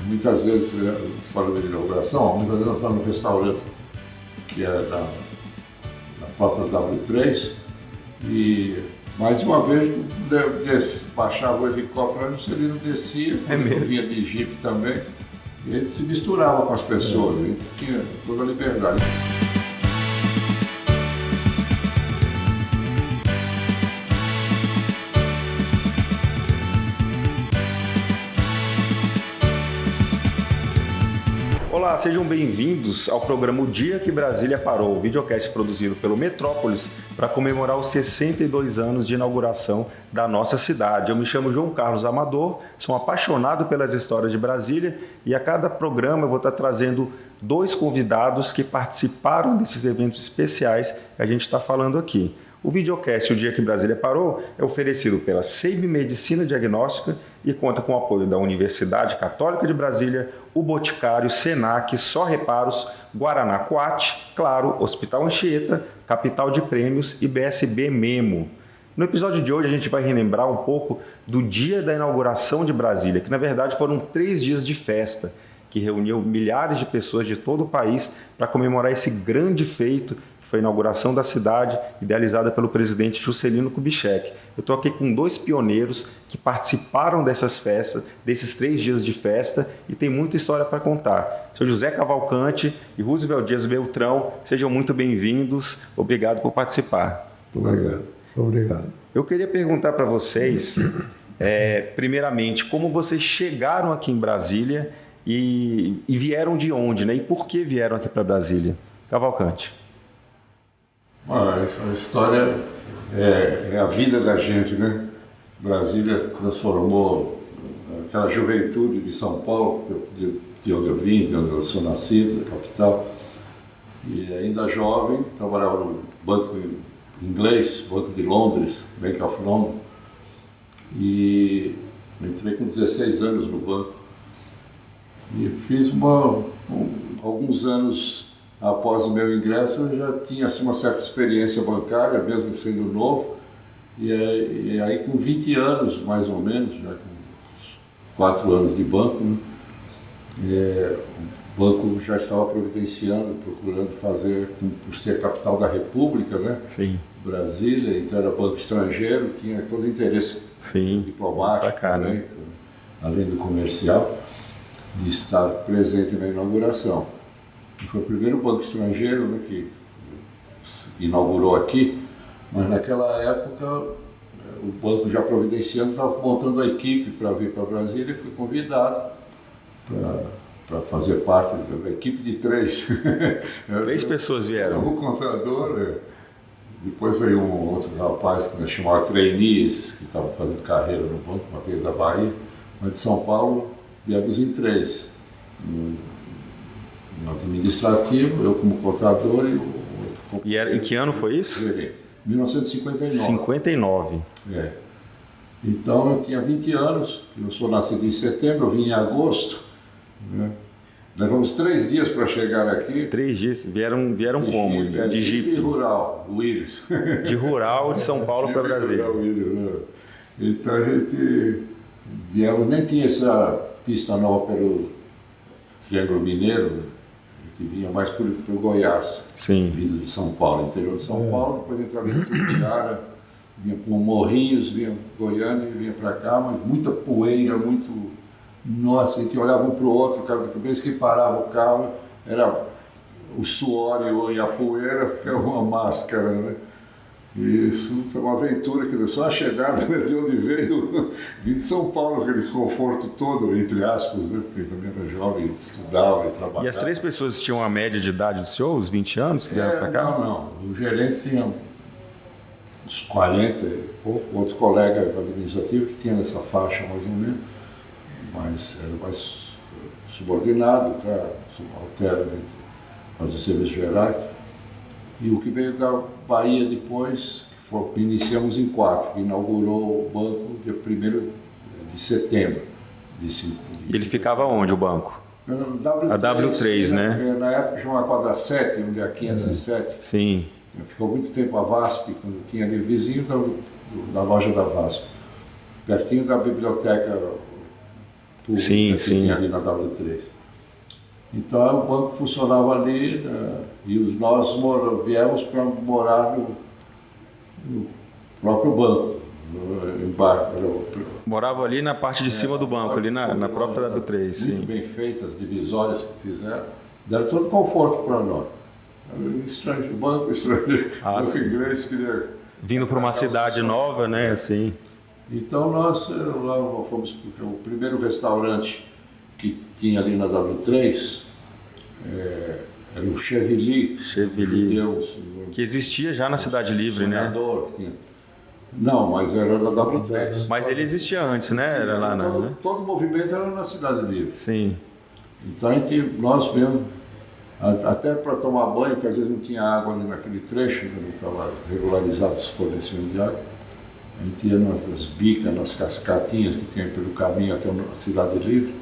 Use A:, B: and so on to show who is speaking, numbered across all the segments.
A: muitas vezes, fora da inauguração, muitas vezes nós estamos no restaurante que é da própria W3 e mais de uma vez baixava o helicóptero, o Juscelino descia, vinha de Jeep também, e ele se misturava com as pessoas, a gente tinha toda a liberdade.
B: Olá, sejam bem-vindos ao programa O Dia que Brasília Parou, o videocast produzido pelo Metrópolis para comemorar os 62 anos de inauguração da nossa cidade. Eu me chamo João Carlos Amador, sou um apaixonado pelas histórias de Brasília e a cada programa eu vou estar trazendo dois convidados que participaram desses eventos especiais que a gente está falando aqui. O videocast O Dia que Brasília Parou é oferecido pela SEIB Medicina Diagnóstica e conta com o apoio da Universidade Católica de Brasília, o Boticário, Senac, Só Reparos, Guaraná Coate, Claro, Hospital Anchieta, Capital de Prêmios e BSB Memo. No episódio de hoje a gente vai relembrar um pouco do dia da inauguração de Brasília, que na verdade foram 3 dias de festa, que reuniu milhares de pessoas de todo o país para comemorar esse grande feito, que foi a inauguração da cidade, idealizada pelo presidente Juscelino Kubitschek. Eu estou aqui com 2 pioneiros que participaram dessas festas, desses 3 dias de festa, e tem muita história para contar. Sou José Cavalcante e Roosevelt Dias Beltrão, sejam muito bem-vindos, obrigado por participar.
C: Obrigado.
B: Eu queria perguntar para vocês, primeiramente, como vocês chegaram aqui em Brasília e vieram de onde, né? E por que vieram aqui para Brasília? Cavalcante.
A: A história é a vida da gente, né? Brasília transformou aquela juventude de São Paulo, de onde eu vim, de onde eu sou nascido, da capital. E ainda jovem, trabalhava no banco inglês, Banco de Londres, Bank of London. E entrei com 16 anos no banco. E fiz alguns anos após o meu ingresso, eu já tinha assim, uma certa experiência bancária, mesmo sendo novo. E aí com 20 anos, mais ou menos, já com 4 anos de banco, né? O banco já estava providenciando, procurando fazer, por ser capital da República, né?
B: Sim.
A: Brasília, então era banco estrangeiro, tinha todo o interesse diplomático também, além do comercial, de estar presente na inauguração. E foi o primeiro banco estrangeiro, né, que inaugurou aqui, mas naquela época o banco já providenciando estava montando a equipe para vir para Brasília e fui convidado para fazer parte da equipe de 3.
B: 3 pessoas vieram.
A: O contador, depois veio um outro rapaz que nós chamávamos trainee, esses que estavam fazendo carreira no banco, uma vez da Bahia, mas de São Paulo viemos em 3. No administrativo, eu como contador e o outro.
B: E em que ano foi isso?
A: 1959.
B: 59.
A: Então eu tinha 20 anos, eu sou nascido em setembro, eu vim em agosto, né? Levamos 3 dias para chegar aqui.
B: 3 dias? Vieram como? De Jeep?
A: De rural, Willis.
B: De rural de São Paulo para Brasília.
A: Rural, Willis, né? Então a gente viemos, nem tinha essa pista nova pelo Triângulo Mineiro, que vinha mais por Goiás, vindo de São Paulo, interior de São Paulo, depois entrava em Tupiara, vinha por Morrinhos, vinha Goiânia, vinha para cá, mas muita poeira, Nossa, a gente olhava um para o outro, cada vez que parava o carro, era o suor e a poeira, ficava uma máscara, né? E isso foi uma aventura, que só a chegada, né, de onde veio, vim de São Paulo, aquele conforto todo, entre aspas, né, porque também era jovem, estudava e trabalhava.
B: E as 3 pessoas tinham a média de idade do senhor, os 20 anos que vieram para cá?
A: Não, o gerente tinha uns 40 e pouco, outro colega administrativo que tinha nessa faixa mais ou menos, mas era mais subordinado, subalterno, fazia serviço gerais. E o que veio da Bahia depois, iniciamos em 4, que inaugurou o banco dia 1º de setembro.
B: E ele ficava onde, o banco?
A: W3,
B: a W3, né?
A: Na época chamava quadra 7, onde é a 507.
B: Sim.
A: Ficou muito tempo a VASP, quando tinha ali vizinho da loja da VASP. Pertinho da biblioteca pública que tinha ali na W3. Então o banco funcionava ali, né, e nós viemos para morar no próprio banco.
B: Morava ali na parte de cima do banco, ali na própria W3. Sim.
A: Muito bem feitas, as divisórias que fizeram, deram todo conforto para nós. Estrangeiro, banco estrangeiro, banco inglês queria...
B: Vindo para uma cidade nova, né? Assim.
A: Então nós lá fomos, porque o primeiro restaurante que tinha ali na W3 era o Chevily. Judeus,
B: que existia já na Cidade Livre, né?
A: Não, mas era na W3.
B: Mas ele existia antes, né?
A: Sim,
B: era lá
A: todo,
B: né?
A: todo o movimento era na Cidade Livre.
B: Sim.
A: Então nós mesmos, até para tomar banho, porque às vezes não tinha água ali naquele trecho, não estava regularizado os fornecimentos de água, a gente ia nas bicas, nas cascatinhas que tinha pelo caminho até a Cidade Livre,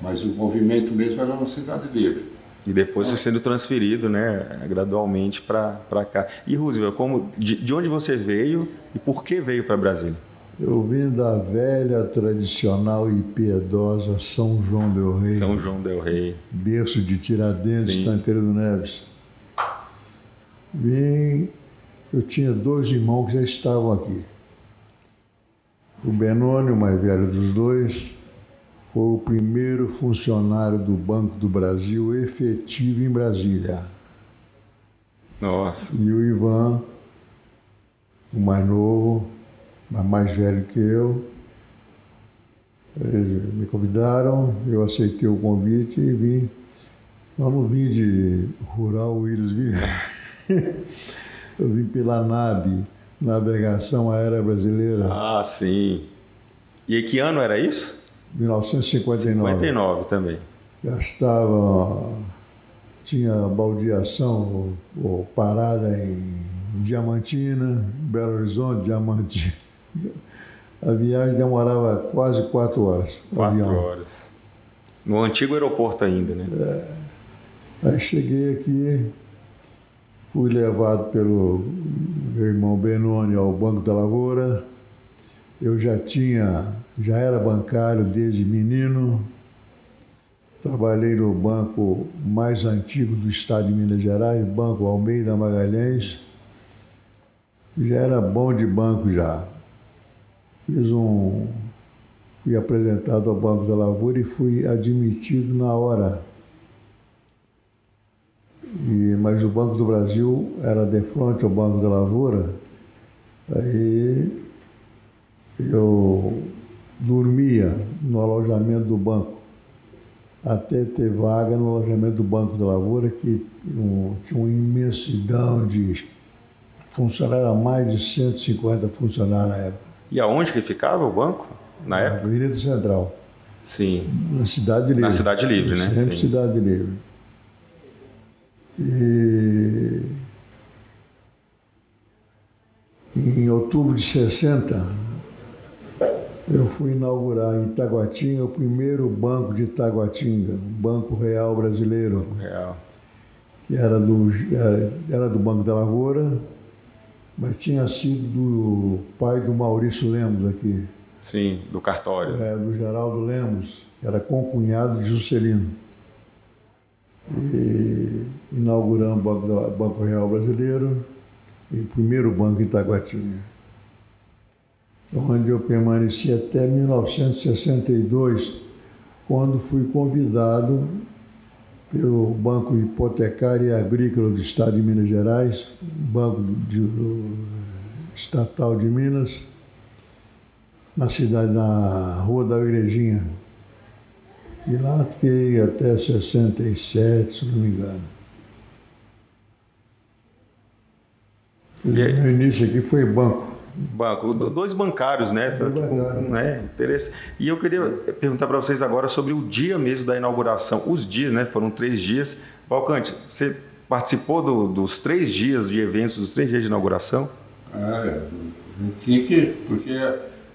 A: mas o movimento mesmo era na Cidade Livre.
B: E depois foi sendo transferido, né, gradualmente para cá. E Roosevelt, de onde você veio e por que veio para Brasília?
C: Eu vim da velha, tradicional e piedosa São João del Rei.
B: São João del Rei.
C: Berço de Tiradentes,
B: Sim.
C: Tancredo Neves. Vim, eu tinha 2 irmãos que já estavam aqui. O Benoni, o mais velho dos 2, foi o primeiro funcionário do Banco do Brasil efetivo em Brasília.
B: Nossa.
C: E o Ivan, o mais novo, mas mais velho que eu, eles me convidaram, eu aceitei o convite e vim. Eu não vim de Rural Willis, eu vim pela NAB, Navegação Aérea Brasileira.
B: Ah, sim. E que ano era isso?
C: 1959.
B: 59 também.
C: Já estava, tinha baldeação ou parada em Diamantina, Belo Horizonte, Diamantina. A viagem demorava quase 4 horas.
B: 4 horas. No antigo aeroporto ainda, né?
C: Aí cheguei aqui, fui levado pelo meu irmão Benoni ao Banco da Lavoura. Eu já era bancário desde menino. Trabalhei no banco mais antigo do estado de Minas Gerais, Banco Almeida Magalhães. Já era bom de banco já. Fui apresentado ao Banco da Lavoura e fui admitido na hora. Mas o Banco do Brasil era de frente ao Banco da Lavoura. Aí eu dormia no alojamento do banco, até ter vaga no alojamento do Banco da Lavoura, que tinha uma imensidão de funcionários, era mais de 150 funcionários na época.
B: E aonde que ficava o banco, na época?
C: Na Avenida Central.
B: Sim.
C: Na Cidade Livre.
B: Na Cidade Livre, né?
C: Sempre
B: Sim.
C: Cidade Livre. E em outubro de 60, eu fui inaugurar em Taguatinga o primeiro banco de Taguatinga, o Banco Real Brasileiro.
B: Banco Real.
C: Que era do Banco da Lavoura, mas tinha sido do pai do Maurício Lemos aqui.
B: Sim, do cartório.
C: Do Geraldo Lemos, que era concunhado de Juscelino. E inauguramos o Banco Real Brasileiro, e o primeiro banco em Taguatinga, onde eu permaneci até 1962, quando fui convidado pelo Banco Hipotecário e Agrícola do Estado de Minas Gerais, Banco Estatal de Minas, na Rua da Igrejinha. E lá fiquei até 67, se não me engano. No início aqui foi banco.
B: Banco, 2 bancários, né? Interessante. E eu queria perguntar para vocês agora sobre o dia mesmo da inauguração. Os dias, né? Foram 3 dias. Valcante, você participou dos 3 dias de eventos, dos 3 dias de inauguração?
A: Tinha que, porque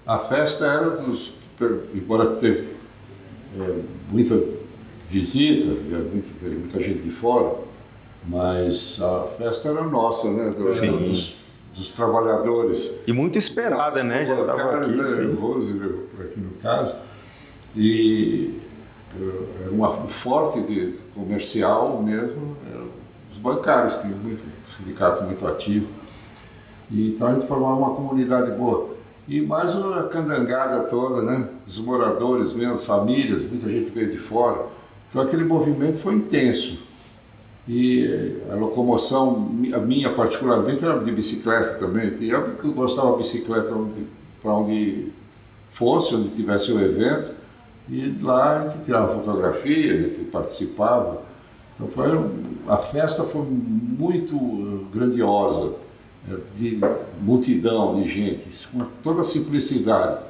A: a festa era embora teve muita visita, muita gente de fora, mas a festa era nossa, né?
B: Sim.
A: dos trabalhadores.
B: E muito esperada, né? Já estava aqui,
A: né?
B: sim.
A: Roosevelt, aqui no caso. E era um forte de comercial mesmo, os bancários, tinham um sindicato muito ativo. E então a gente formava uma comunidade boa. E mais a candangada toda, né? Os moradores mesmo, as famílias, muita gente veio de fora. Então aquele movimento foi intenso. E a locomoção, a minha particularmente, era de bicicleta também. E eu gostava de bicicleta para onde fosse, onde tivesse o evento. E lá a gente tirava fotografia, a gente participava. Então a festa foi muito grandiosa, de multidão de gente, com toda a simplicidade,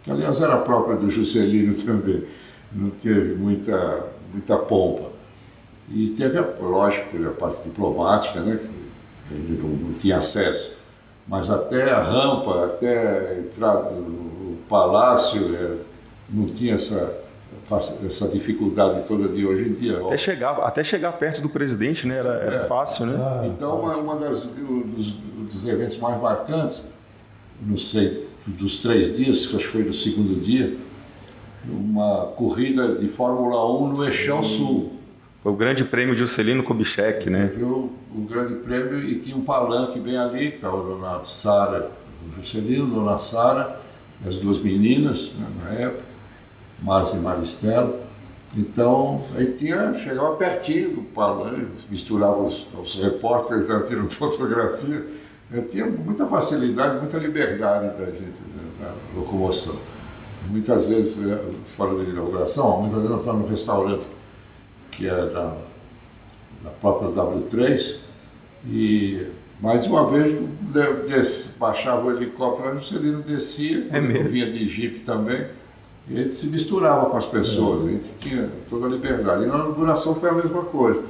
A: que aliás era própria do Juscelino também, não teve muita pompa. E teve, lógico, teve a parte diplomática, né, que a gente não tinha acesso, mas até a rampa, até entrar no palácio, não tinha essa dificuldade toda de hoje em dia.
B: Até chegar perto do presidente, né, era fácil, né?
A: Então, uma dos eventos mais marcantes, não sei, dos 3 dias, acho que foi no segundo dia, uma corrida de Fórmula 1 no Eixão Sul.
B: Foi o Grande Prêmio Juscelino Kubitschek, né?
A: Teve o Grande Prêmio e tinha um palanque bem ali, que estava a dona Sara, o Juscelino, dona Sara, as 2 meninas, né, na época, Márcia e Maristela. Então, aí chegava pertinho do palanque, misturava os repórteres que estavam tirando fotografia. Eu tinha muita facilidade, muita liberdade da gente, né, na locomoção. Muitas vezes, fora da inauguração, muitas vezes nós estávamos num restaurante que era da própria W3, e mais uma vez baixava o helicóptero, o Juscelino descia, eu vinha de jipe também, e a gente se misturava com as pessoas, a gente tinha toda a liberdade. E na inauguração foi a mesma coisa.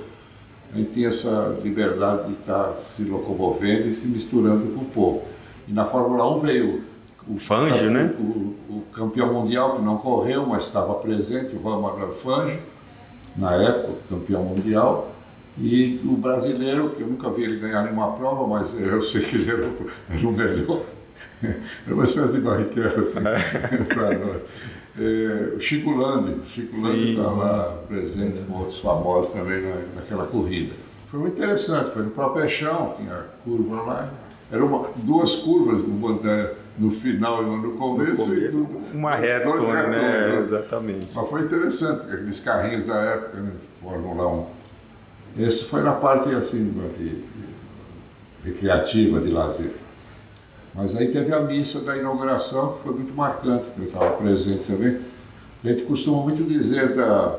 A: A gente tinha essa liberdade de estar se locomovendo e se misturando com o povo. E na Fórmula 1 veio
B: o Fangio, né?
A: O campeão mundial, que não correu, mas estava presente, o Romain Fangio, na época, campeão mundial, e o brasileiro, que eu nunca vi ele ganhar nenhuma prova, mas eu sei que ele era o melhor. Era uma espécie de barriqueiro, assim, para nós. O Chico Landi está lá presente com outros famosos também naquela corrida. Foi muito interessante, foi no próprio Eixão, tinha curva lá. Eram 2 curvas no final e no começo. E
B: uma reta, né? Exatamente.
A: Mas foi interessante, aqueles carrinhos da época, né? Fórmula 1. Esse foi na parte assim, de recreativa, de lazer. Mas aí teve a missa da inauguração, que foi muito marcante, que eu estava presente também. A gente costuma muito dizer da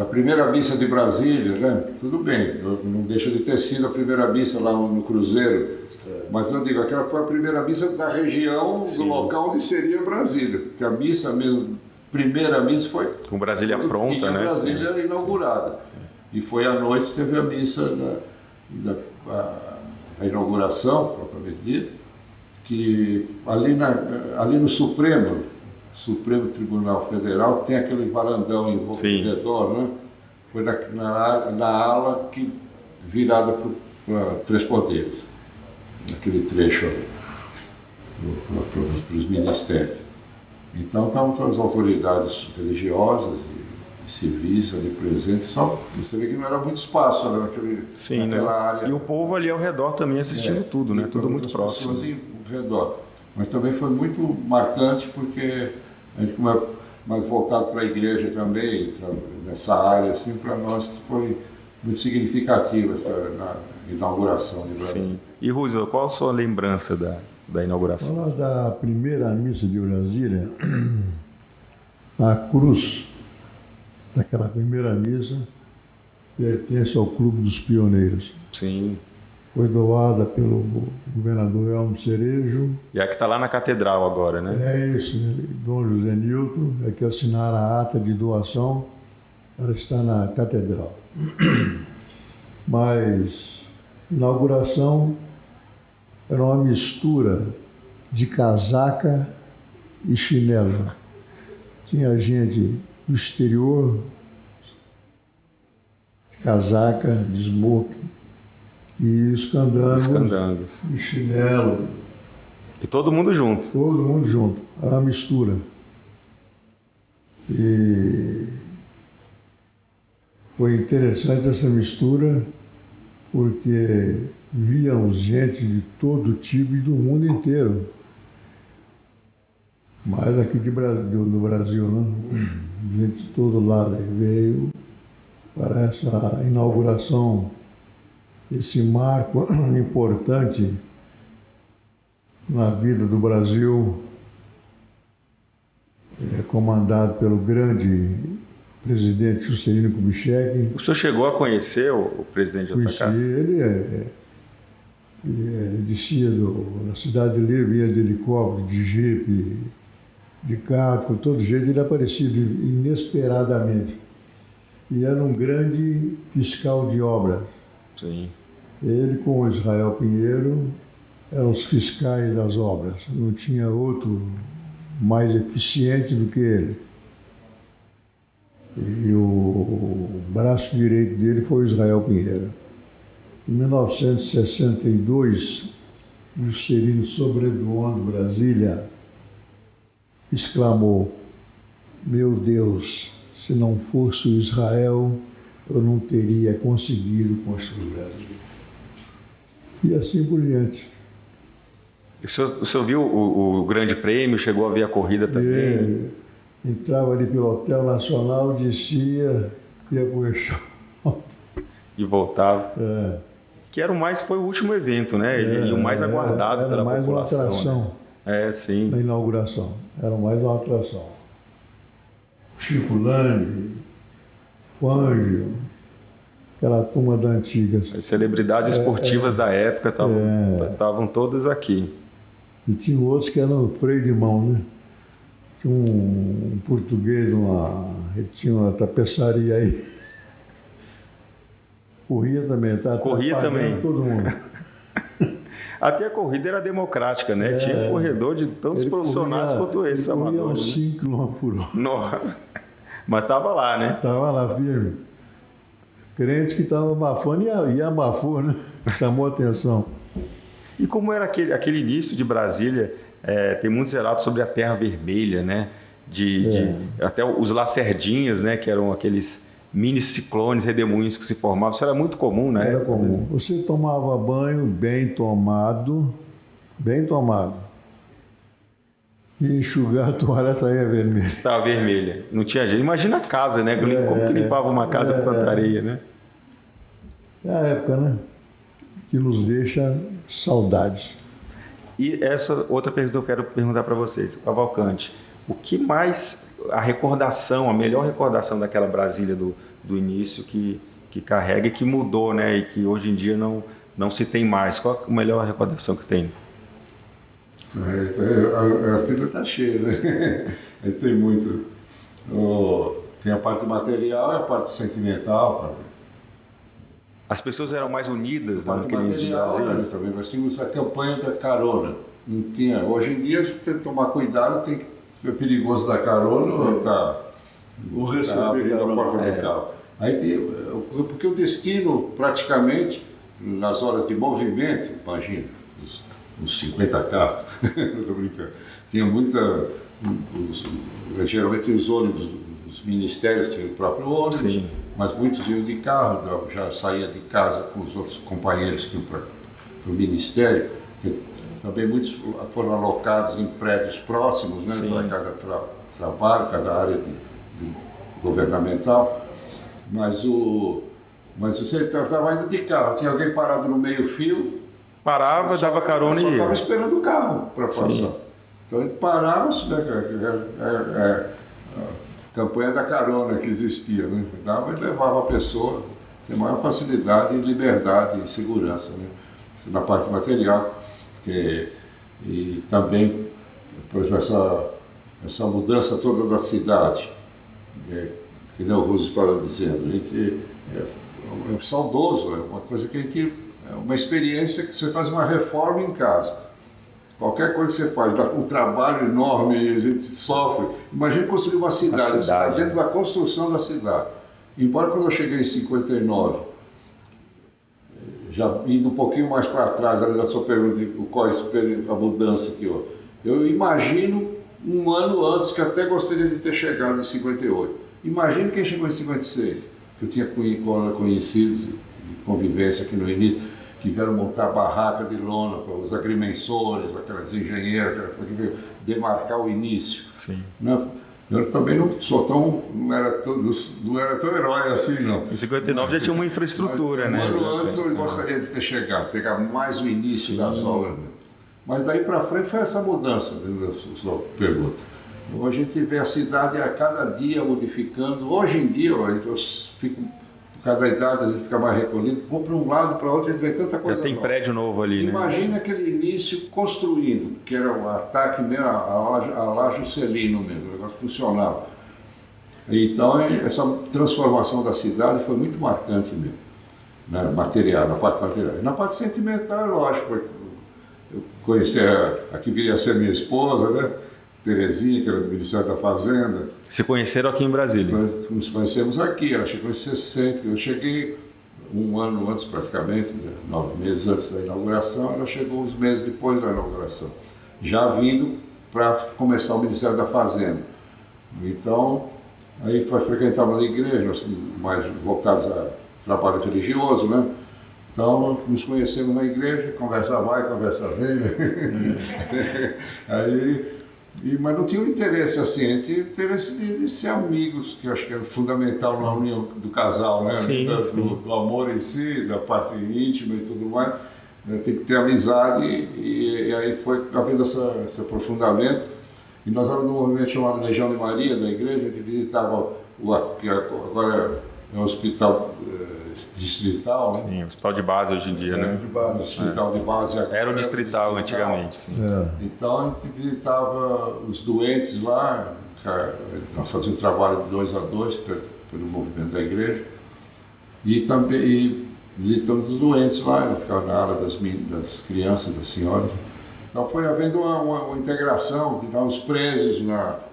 A: primeira missa de Brasília, né? Tudo bem, não deixa de ter sido a primeira missa lá no Cruzeiro, mas eu digo, aquela foi a primeira missa da região, do local onde seria Brasília, porque a missa mesmo, primeira missa foi...
B: Com Brasília pronta,
A: tinha
B: né?
A: Brasília inaugurada. E foi à noite, teve a missa da inauguração, propriamente dita, que ali no Supremo Tribunal Federal, tem aquele varandão em redor, né? Foi na ala virada para 3 poderes, naquele trecho ali, para os ministérios. Então estavam todas as autoridades religiosas e civis ali presentes, só você vê que não era muito espaço, né, naquela área.
B: E o povo ali ao redor também assistindo tudo, né? Tudo muito próximo.
A: Pessoas ao redor. Mas também foi muito marcante porque a gente, como é mais voltado para a igreja também, nessa área, assim, para nós foi muito significativa na inauguração de Brasília.
B: Sim. E Roosevelt, qual a sua lembrança da inauguração?
C: Falar da primeira missa de Brasília, a cruz daquela primeira missa pertence ao Clube dos Pioneiros.
B: Sim.
C: Foi doada pelo governador Elmo Cerejo.
B: E a que está lá na catedral agora, né?
C: É isso, Dom José Nilton, é que assinaram a ata de doação, ela está na catedral. Mas a inauguração era uma mistura de casaca e chinelo. Tinha gente do exterior, de casaca, de smoking, e os
B: candangos,
C: de chinelo.
B: E todo mundo junto.
C: Todo mundo junto, era uma mistura. E foi interessante essa mistura, porque víamos gente de todo tipo e do mundo inteiro. Mas aqui do Brasil, né? Gente de todo lado veio para essa inauguração, esse marco importante na vida do Brasil, comandado pelo grande presidente Juscelino Kubitschek.
B: O senhor chegou a conhecer o presidente JK?
C: Conheci ele, descia na Cidade Livre, ia de helicóptero, de jipe, de carro, de todo jeito, ele aparecia inesperadamente. E era um grande fiscal de obras.
B: Sim.
C: Ele com o Israel Pinheiro eram os fiscais das obras, não tinha outro mais eficiente do que ele. E o braço direito dele foi o Israel Pinheiro. Em 1962, Juscelino, sobrevoando Brasília, exclamou: "Meu Deus, se não fosse o Israel, eu não teria conseguido construir Brasília." E assim por diante.
B: O senhor viu o Grande Prêmio, chegou a ver a corrida também?
C: Entrava ali pelo Hotel Nacional, descia, ia para o Eixão.
B: E voltava. Que foi o último evento, né? E o mais aguardado pela população.
C: Era mais uma atração.
B: Né? Sim.
C: Na inauguração. Era mais uma atração. Chico Landi, Fangio, aquela turma da antiga.
B: As celebridades esportivas da época estavam todas aqui.
C: E tinha outros que eram freio de mão, né? Tinha um português, ele tinha uma tapeçaria aí. Corria também, tá?
B: Corria também.
C: Todo mundo.
B: Até a corrida era democrática, né? Tinha um corredor de tantos profissionais quanto esses amadores.
C: Corria uns 5 km por hora.
B: Nossa! Mas estava lá, né?
C: Estava lá, firme. Crente que estava abafando e abafou, né? Chamou a atenção.
B: E como era aquele início de Brasília? Tem muitos relatos sobre a Terra Vermelha, né? Até os lacerdinhas, né? Que eram aqueles mini ciclones, redemoinhos que se formavam. Isso era muito comum, né?
C: Era comum. Você tomava banho bem tomado, e enxugar a toalha saía vermelha.
B: Estava vermelha. Não tinha jeito. Imagina a casa, né? Como que limpava uma casa com tanta areia, né?
C: É a época, né? Que nos deixa saudades.
B: E essa outra pergunta eu quero perguntar para vocês, Cavalcante. O que mais a melhor recordação daquela Brasília do início que carrega e que mudou, né? E que hoje em dia não se tem mais? Qual a melhor recordação que tem?
A: A vida está cheia, né? Tem muito. Tem a parte material e a parte sentimental.
B: As pessoas eram mais unidas naquele início de
A: Brasil. Também, nós tínhamos a campanha da carona. Não tinha. Hoje em dia a gente tem que tomar cuidado, é perigoso dar carona ou receber a porta do carro. Aí porque o destino, praticamente, nas horas de movimento, imagina, uns 50 carros, não estou brincando, tinha muita. Geralmente os ônibus, os ministérios tinham o próprio ônibus.
B: Sim.
A: Mas muitos iam de carro, já saía de casa com os outros companheiros que iam para o ministério. Também muitos foram alocados em prédios próximos, né, para cada trabalho, cada área governamental. Mas você estava indo de carro, tinha alguém parado no meio-fio.
B: Parava, dava carona e ia.
A: Estava esperando o carro para passar. Então a gente parava, campanha da carona que existia, né? Dava e levava a pessoa, tem maior facilidade, liberdade e segurança, né? Na parte material. E também, por exemplo, essa mudança toda da cidade, que nem o Russo estava dizendo, a gente é saudoso, é uma coisa que é uma experiência que você faz uma reforma em casa. Qualquer coisa que você faz, dá um trabalho enorme, a gente sofre. Imagina construir uma cidade, você está dentro da construção da cidade. Embora quando eu cheguei em 59, já indo um pouquinho mais para trás, ali da sua pergunta, de qual é a mudança que houve. Eu imagino um ano antes, que até gostaria de ter chegado em 58. Imagino quem chegou em 56, que eu tinha conhecidos de convivência aqui no início, que vieram montar barraca de lona para os agrimensores, aquelas engenheiras, para demarcar o início.
B: Sim.
A: Né? Eu também não era tão herói assim, não.
B: Em 59 já tinha uma infraestrutura, né?
A: Um ano antes eu gostaria de ter chegado, pegar mais o início das obras. Mas daí para frente foi essa mudança, da sua pergunta. Hoje a gente vê a cidade a cada dia modificando. Hoje em dia, eu fico, cada idade a gente fica mais recolhido, vou para um lado, para outro, a gente vê tanta coisa
B: já tem
A: nova.
B: prédio novo ali,
A: Imagina
B: né?
A: aquele início construindo, que era o ataque mesmo, a lá Juscelino mesmo, o negócio funcionava. Então, essa transformação da cidade foi muito marcante mesmo, né? Material, na parte material. Na parte sentimental, é lógico, eu conheci a que viria a ser minha esposa, né? Terezinha, que era do Ministério da Fazenda.
B: Se conheceram aqui em Brasília?
A: Nós nos conhecemos aqui, ela chegou em 60, eu cheguei um ano antes praticamente, 9 meses antes da inauguração, ela chegou uns meses depois da inauguração, já vindo para começar o Ministério da Fazenda. Então, aí frequentava a igreja, nós mais voltados a trabalho religioso, né? Então, nos conhecemos na igreja, conversa vai, conversa vem. Mas não tinha um interesse assim, tinha o interesse de ser amigos, que eu acho que era fundamental na união do casal, né?
B: Sim,
A: do amor em si, da parte íntima e tudo mais. Tem que ter amizade e aí foi havendo esse aprofundamento. E nós éramos num movimento chamado Legião de Maria, da igreja, a gente visitava que agora é um hospital distrital. Né?
B: Sim, hospital de base hoje em dia, né?
C: De base.
A: Hospital de base agora.
B: Era o distrital antigamente, sim.
A: Então a gente visitava os doentes lá, nós fazíamos um trabalho de 2 a 2 pelo movimento da igreja, e também visitamos os doentes lá, ficava na área das crianças, das senhoras. Então foi havendo uma integração, que estavam os presos,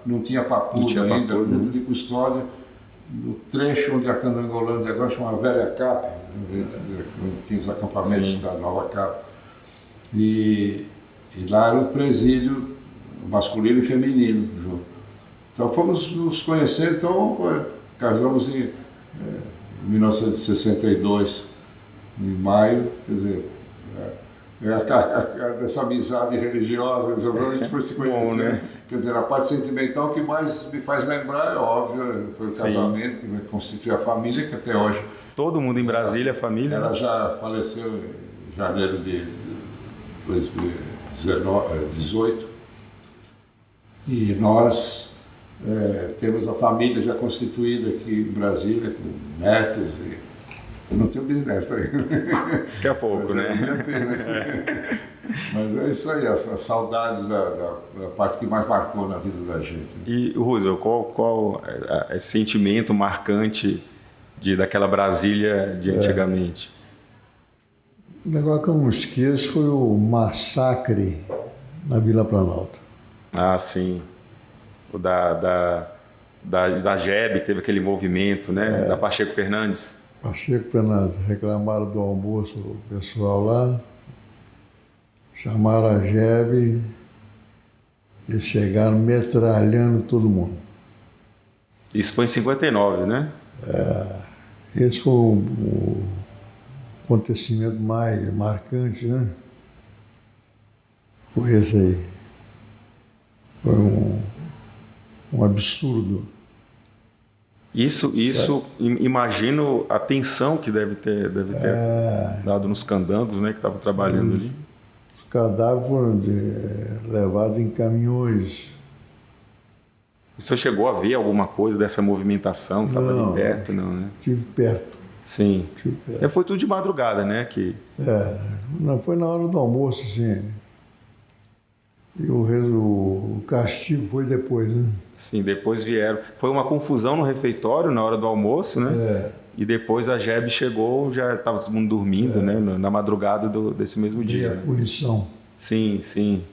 A: não tinha papuda ainda, no grupo de custódia, no trecho onde a Candangolândia agora chama Velha Cap, onde tinha os acampamentos da Nova Cap. E lá era o presídio masculino e feminino junto. Então fomos nos conhecer, então casamos em 1962, em maio, quer dizer, dessa amizade religiosa, a gente foi se conhecer. Bom, né? Quer dizer, a parte sentimental que mais me faz lembrar, é óbvio, foi o casamento, que constituiu a família, que até hoje...
B: Todo mundo em Brasília é família?
A: Ela já faleceu em janeiro de 2018. E nós temos a família já constituída aqui em Brasília, com netos e... Eu não tenho bisneto aí.
B: Daqui a pouco, né?
A: Mas é isso aí, as saudades da parte que mais marcou na vida da gente.
B: E, Roosevelt, qual é esse sentimento marcante daquela Brasília de antigamente?
C: O negócio que eu não esqueço foi o massacre na Vila Planalto.
B: Ah, sim. O da JEB, teve aquele envolvimento, né? Da Pacheco Fernandes.
C: Pacheco Fernandes, reclamaram do almoço o pessoal lá, chamaram a JEB e chegaram metralhando todo mundo.
B: Isso foi em 59, né?
C: Esse foi o acontecimento mais marcante, né? Foi esse aí. Foi um absurdo.
B: Isso imagino a tensão que deve ter dado nos candangos, né, que estavam trabalhando ali.
C: Os cadáveres foram levados em caminhões.
B: O senhor chegou a ver alguma coisa dessa movimentação que estava ali perto? Não, né?
C: Estive perto.
B: Sim.
C: Perto.
B: Foi tudo de madrugada, né?
C: Não foi na hora do almoço, sim. E o castigo foi depois, né?
B: Sim, depois vieram. Foi uma confusão no refeitório na hora do almoço, né? E depois a JEB chegou, já estava todo mundo dormindo, né? Na madrugada desse mesmo dia.
C: E a punição.
B: Sim, sim.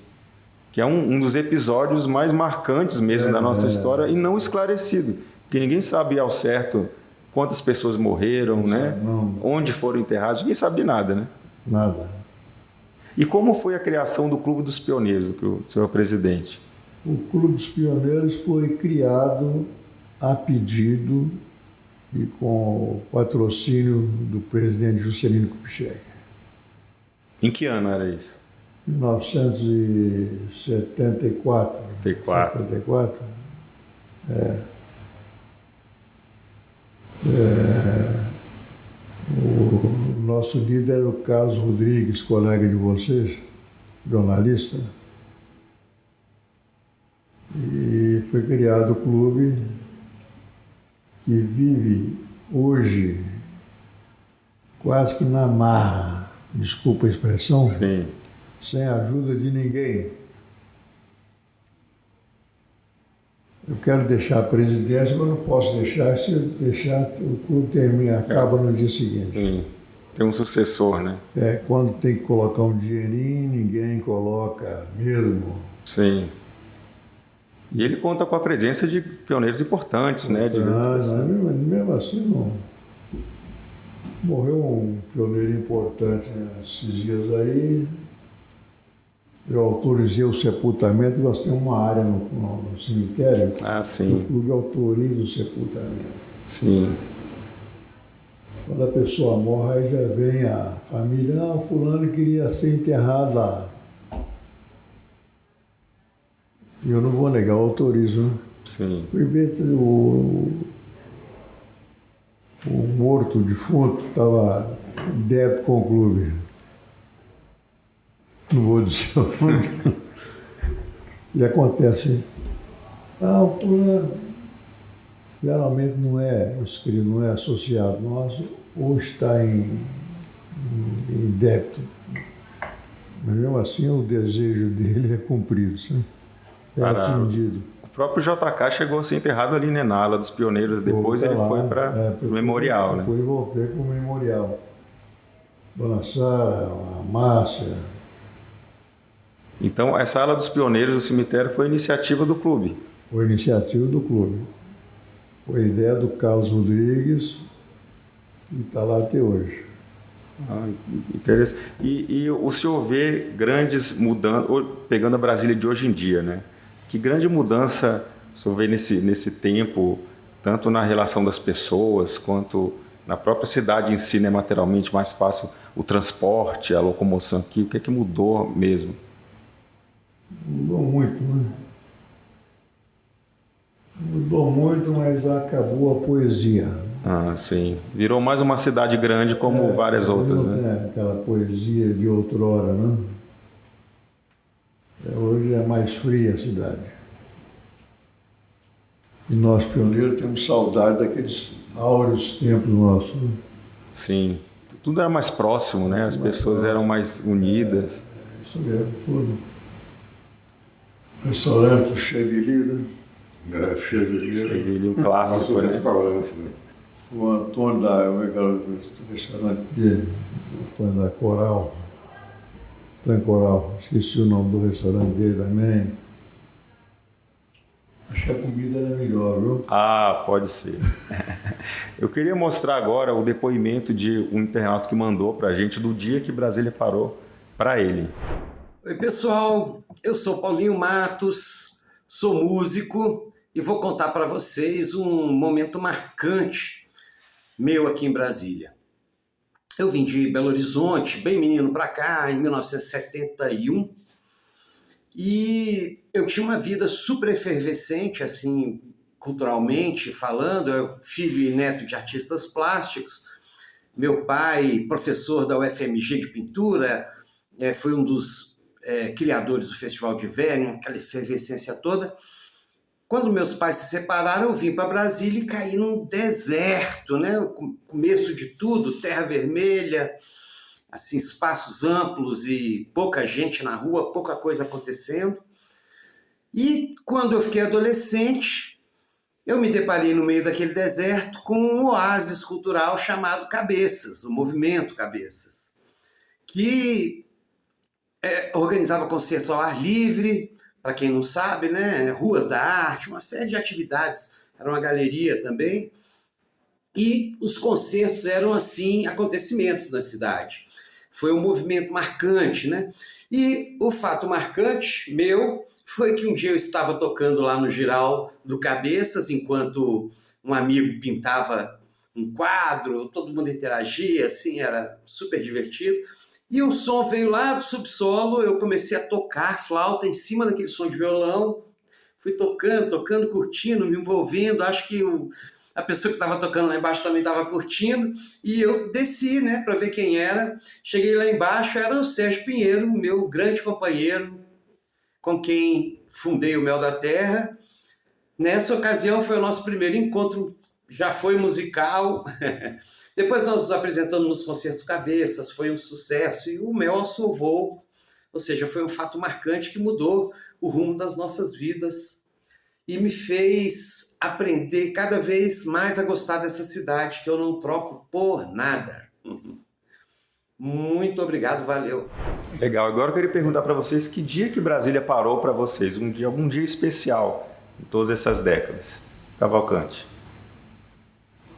B: Que é um dos episódios mais marcantes mesmo da nossa história e não esclarecido. Porque ninguém sabe ao certo quantas pessoas morreram, né? Onde foram enterrados, ninguém sabe de nada, né?
C: nada.
B: E como foi a criação do Clube dos Pioneiros, que o senhor é presidente?
C: O Clube dos Pioneiros foi criado a pedido e com o patrocínio do presidente Juscelino Kubitschek.
B: Em que ano era isso?
C: 1974. 74. O nosso líder era o Carlos Rodrigues, colega de vocês, jornalista. E foi criado o clube que vive hoje quase que na marra, desculpa a expressão,
B: Sim.
C: sem a ajuda de ninguém. Eu quero deixar a presidência, mas não posso deixar. Se eu deixar, o clube termina, acaba no dia seguinte.
B: Sim. Tem um sucessor, né?
C: Quando tem que colocar um dinheirinho, ninguém coloca mesmo.
B: Sim. E ele conta com a presença de pioneiros importantes, né?
C: Mesmo assim, não. Morreu um pioneiro importante esses dias aí. Eu autorizei o sepultamento, nós temos uma área no cemitério.
B: Ah, sim.
C: O clube autoriza o sepultamento.
B: Sim.
C: Quando a pessoa morre, aí já vem a família, o fulano queria ser enterrado lá. E eu não vou negar, eu autorizo, né?
B: Sim.
C: Fui ver o morto defunto estava em débito com o clube. Não vou dizer onde. E acontece, o fulano geralmente não é associado nosso, ou está em débito. Mas mesmo assim o desejo dele é cumprido, sabe? É atendido.
B: O próprio JK chegou a ser enterrado ali, né, na ala dos pioneiros, depois ele foi para o memorial, né?
C: Depois voltei para o memorial. Dona Sara, a Márcia.
B: Então, essa ala dos pioneiros do cemitério foi iniciativa do clube?
C: Foi iniciativa do clube. Foi ideia do Carlos Rodrigues e está lá até hoje.
B: Interessante. E o senhor vê grandes mudanças, pegando a Brasília de hoje em dia, né? Que grande mudança o senhor vê nesse tempo, tanto na relação das pessoas, quanto na própria cidade em si, né? Materialmente mais fácil o transporte, a locomoção aqui, o que é que mudou mesmo?
C: Mudou muito, né? Mudou muito, mas acabou a poesia.
B: Ah, sim. Virou mais uma cidade grande como várias outras,
C: não
B: né?
C: tem aquela poesia de outrora, né? Hoje é mais fria a cidade. E nós, pioneiros, temos saudade daqueles áureos tempos nossos. Né?
B: Sim. Tudo era mais próximo, né? As pessoas eram mais unidas.
C: Isso mesmo, tudo. Restaurante Chevili, né?
B: Chevili, um clássico,
A: nosso
B: né?
A: restaurante, né?
C: O Antônio o restaurante dele, o Antônio da Coral. Antônio Coral, esqueci o nome do restaurante dele também. Acho que a comida era melhor, viu?
B: Ah, pode ser. Eu queria mostrar agora o depoimento de um internauta que mandou para a gente do dia que Brasília parou para ele.
D: Oi, pessoal. Eu sou Paulinho Matos, sou músico e vou contar para vocês um momento marcante meu aqui em Brasília. Eu vim de Belo Horizonte, bem menino para cá, em 1971, e eu tinha uma vida super efervescente, assim, culturalmente falando. Eu filho e neto de artistas plásticos. Meu pai, professor da UFMG de pintura, foi um dos criadores do Festival de Inverno, aquela efervescência toda. Quando meus pais se separaram, eu vim para Brasília e caí num deserto, né? O começo de tudo, terra vermelha, assim, espaços amplos e pouca gente na rua, pouca coisa acontecendo. E quando eu fiquei adolescente, eu me deparei no meio daquele deserto com um oásis cultural chamado Cabeças, o Movimento Cabeças, que organizava concertos ao ar livre, para quem não sabe, né? Ruas da arte, uma série de atividades. Era uma galeria também. E os concertos eram, assim, acontecimentos na cidade. foi um movimento marcante, né? E o fato marcante meu foi que um dia eu estava tocando lá no Giral do Cabeças, enquanto um amigo pintava um quadro, todo mundo interagia, assim, era super divertido. E um som veio lá do subsolo, eu comecei a tocar flauta em cima daquele som de violão, fui tocando, curtindo, me envolvendo, acho que a pessoa que estava tocando lá embaixo também estava curtindo, e eu desci, né, para ver quem era. Cheguei lá embaixo, era o Sérgio Pinheiro, meu grande companheiro, com quem fundei o Mel da Terra. Nessa ocasião foi o nosso primeiro encontro, já foi musical. Depois nós nos apresentamos nos Concertos Cabeças, foi um sucesso, e o Mel salvou, ou seja, foi um fato marcante que mudou o rumo das nossas vidas e me fez aprender cada vez mais a gostar dessa cidade, que eu não troco por nada. Muito obrigado, valeu.
B: Legal, agora eu queria perguntar para vocês que dia que Brasília parou para vocês, algum dia especial em todas essas décadas. Cavalcante.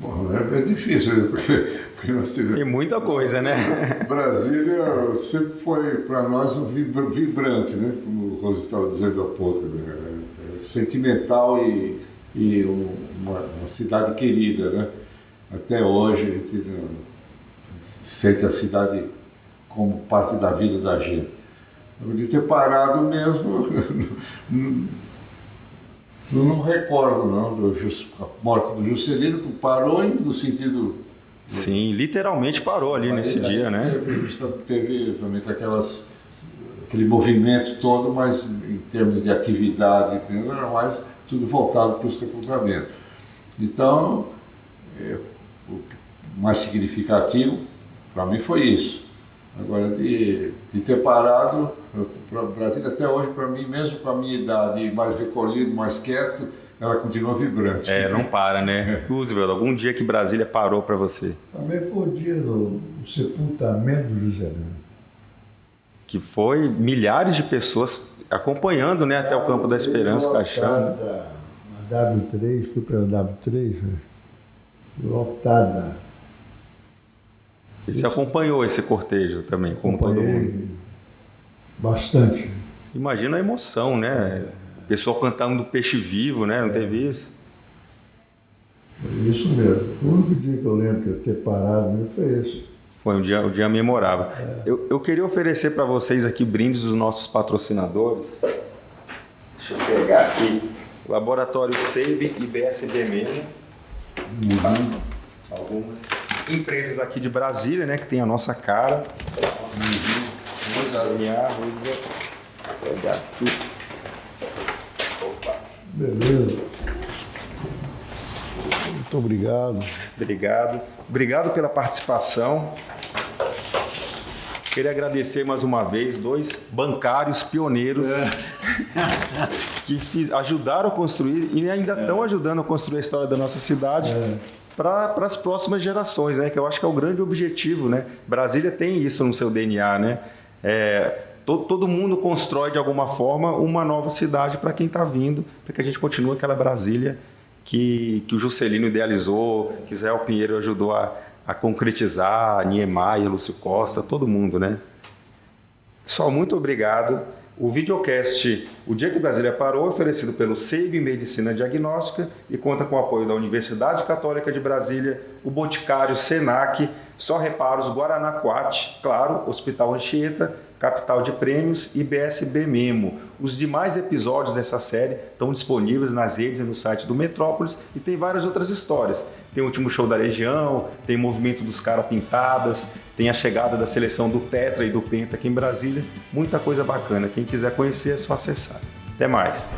A: Bom, é difícil, porque nós tivemos...
B: Tem muita coisa, né?
A: Brasília sempre foi para nós um vibrante, né? Como o Rose estava dizendo há pouco, né? Sentimental e uma cidade querida, né? Até hoje a gente sente a cidade como parte da vida da gente. De ter parado mesmo, não recordo, não. A morte do Juscelino parou no sentido...
B: Sim, literalmente parou ali nesse dia, né?
A: Teve também aquele movimento todo, mas em termos de atividade, era mais tudo voltado para o sepultamento. Então, o mais significativo para mim foi isso. Agora, de ter parado, para Brasília até hoje, para mim, mesmo com a minha idade, mais recolhido, mais quieto, ela continua vibrante.
B: Não para, né? Roosevelt, algum dia que Brasília parou para você?
C: Também foi o dia do sepultamento do Juscelino.
B: Que foi milhares de pessoas acompanhando, né, até o Campo da Esperança, caixão.
C: A W3, fui para a W3, lotada.
B: E você acompanhou esse cortejo também, como todo mundo?
C: Bastante.
B: Imagina a emoção, né? Pessoal cantando do Peixe Vivo, né? Não teve isso?
C: Foi isso mesmo. O único dia que eu lembro de ter parado mesmo foi esse.
B: Foi um dia memorável. Eu queria oferecer para vocês aqui brindes dos nossos patrocinadores. Deixa eu pegar aqui. Laboratório SEIB e BSB mesmo. Algumas empresas aqui de Brasília, né, que tem a nossa cara. Vou pegar aqui.
C: Beleza. Muito obrigado.
B: Obrigado pela participação. Queria agradecer mais uma vez 2 bancários pioneiros que ajudaram a construir e ainda estão ajudando a construir a história da nossa cidade para as próximas gerações, né? Que eu acho que é o grande objetivo, né? Brasília tem isso no seu DNA, né? Todo mundo constrói de alguma forma uma nova cidade para quem está vindo, para que a gente continue aquela Brasília que o Juscelino idealizou, que o Zé Pinheiro ajudou a concretizar, Niemeyer, Lúcio Costa, todo mundo, né? Pessoal, muito obrigado. O videocast O Dia que Brasília Parou é oferecido pelo SEIB Medicina Diagnóstica e conta com o apoio da Universidade Católica de Brasília, o Boticário Senac, Só Reparos Guaranacoate, claro, Hospital Anchieta, Capital de Prêmios e BSB Memo. Os demais episódios dessa série estão disponíveis nas redes e no site do Metrópolis e tem várias outras histórias. Tem o último show da Legião, tem o movimento dos Cara Pintadas, tem a chegada da seleção do Tetra e do Penta aqui em Brasília. Muita coisa bacana. Quem quiser conhecer é só acessar. Até mais!